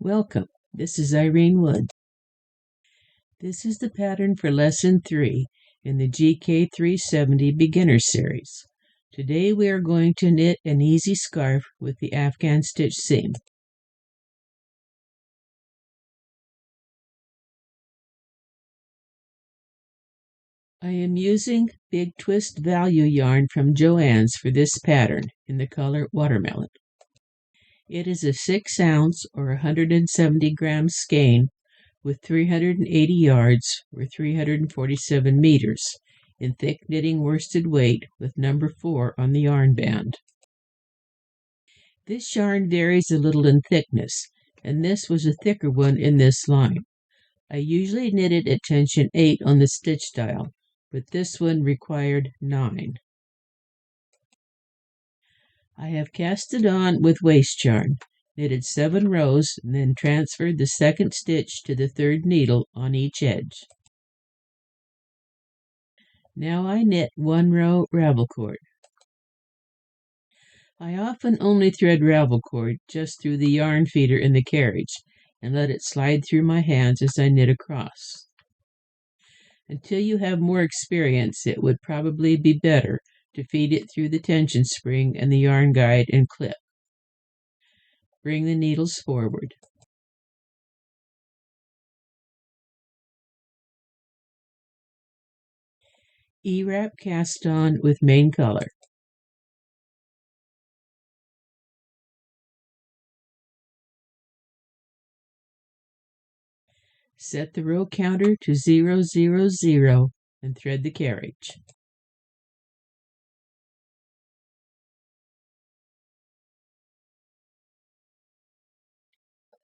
Welcome. This is Irene Woods. This is the pattern for Lesson 3 in the GK 370 Beginner Series. Today we are going to knit an easy scarf with the Afghan stitch seam. I am using Big Twist Value yarn from Joann's for this pattern in the color Watermelon. It is a 6-ounce or 170-gram skein with 380 yards or 347 meters in thick knitting worsted weight with number 4 on the yarn band. This yarn varies a little in thickness, and this was a thicker one in this line. I usually knitted at tension 8 on the stitch dial, but this one required 9. I have cast it on with waste yarn, knitted 7 rows, and then transferred the second stitch to the third needle on each edge. Now I knit 1 row ravel cord. I often only thread ravel cord just through the yarn feeder in the carriage and let it slide through my hands as I knit across. Until you have more experience, it would probably be better to feed it through the tension spring and the yarn guide and clip. Bring the needles forward. E-wrap cast on with main color. Set the row counter to 0, 0, 0 and thread the carriage.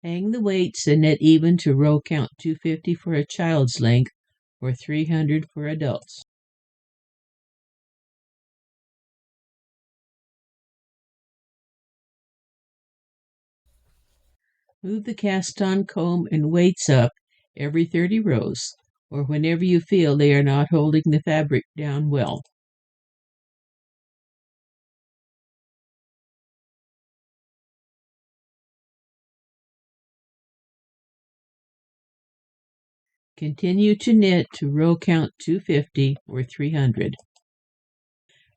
Hang the weights and knit even to row count 250 for a child's length or 300 for adults. Move the cast-on comb and weights up every 30 rows, or whenever you feel they are not holding the fabric down well. Continue to knit to row count 250 or 300.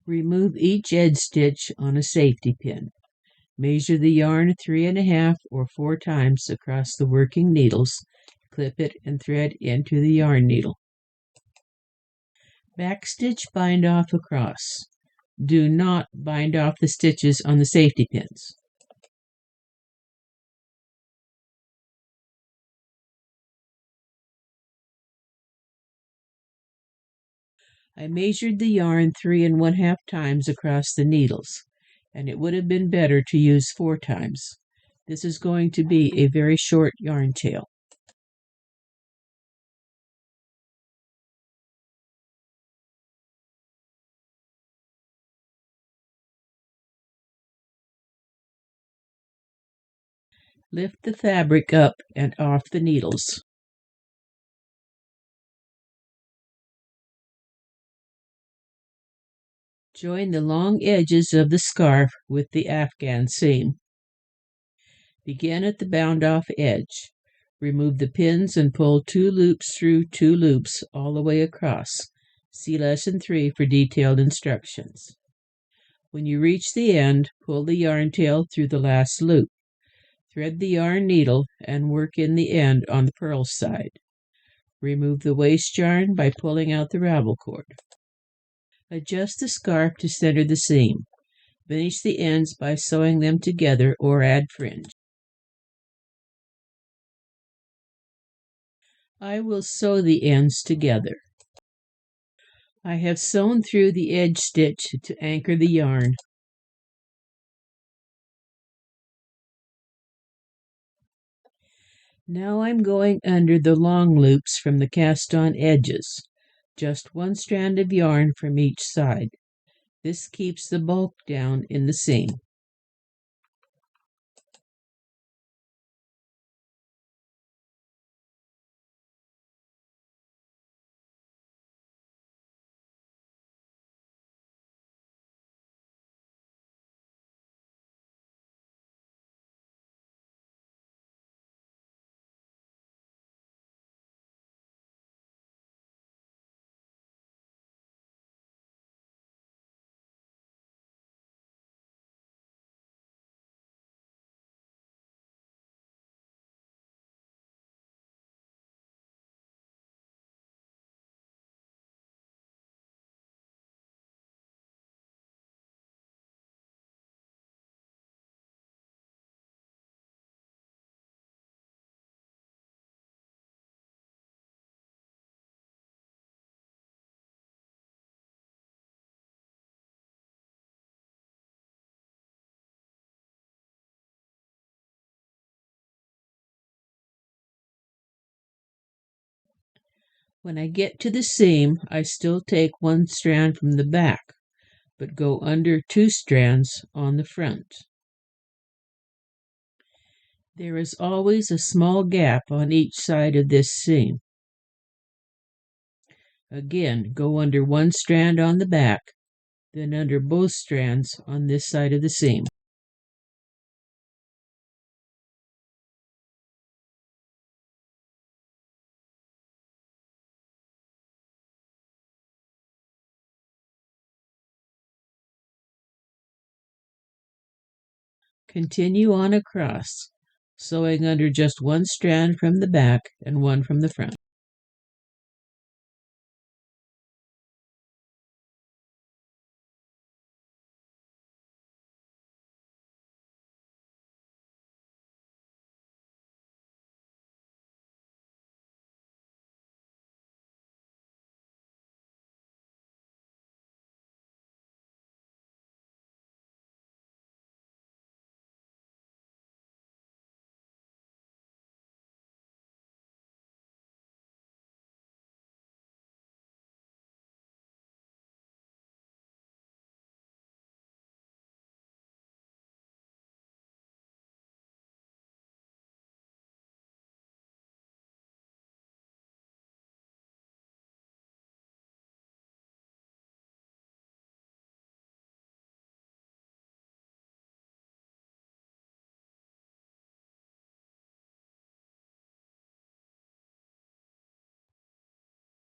Remove each edge stitch on a safety pin. Measure the yarn 3½ or 4 times across the working needles, clip it and thread into the yarn needle. Backstitch bind off across. Do not bind off the stitches on the safety pins. I measured the yarn 3½ times across the needles, and it would have been better to use 4 times. This is going to be a very short yarn tail. Lift the fabric up and off the needles. Join the long edges of the scarf with the Afghan seam. Begin at the bound-off edge. Remove the pins and pull 2 loops through 2 loops all the way across. See Lesson 3 for detailed instructions. When you reach the end, pull the yarn tail through the last loop. Thread the yarn needle and work in the end on the purl side. Remove the waste yarn by pulling out the ravel cord. Adjust the scarf to center the seam. Finish the ends by sewing them together or add fringe. I will sew the ends together. I have sewn through the edge stitch to anchor the yarn. Now I'm going under the long loops from the cast-on edges. Just 1 strand of yarn from each side. This keeps the bulk down in the seam. When I get to the seam, I still take one strand from the back, but go under 2 strands on the front. There is always a small gap on each side of this seam. Again, go under 1 strand on the back, then under both strands on this side of the seam. Continue on across, sewing under just 1 strand from the back and 1 from the front.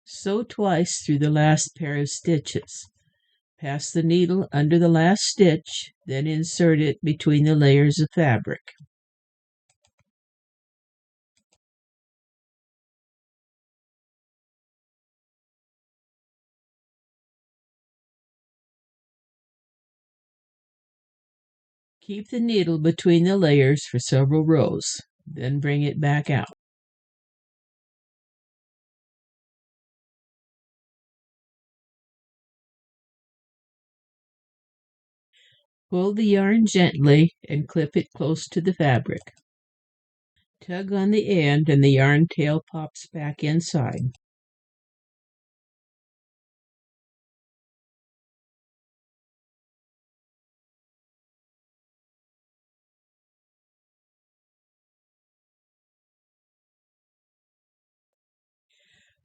Sew twice through the last pair of stitches. Pass the needle under the last stitch, then insert it between the layers of fabric. Keep the needle between the layers for several rows, then bring it back out. Pull the yarn gently and clip it close to the fabric. Tug on the end and the yarn tail pops back inside.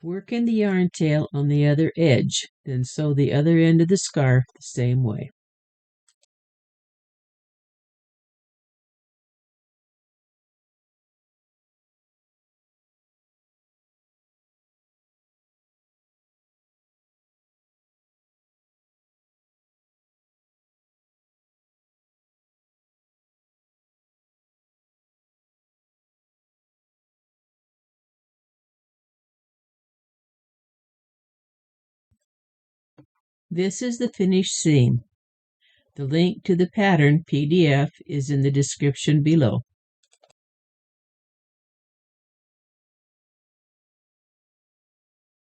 Work in the yarn tail on the other edge, then sew the other end of the scarf the same way. This is the finished seam. The link to the pattern PDF is in the description below.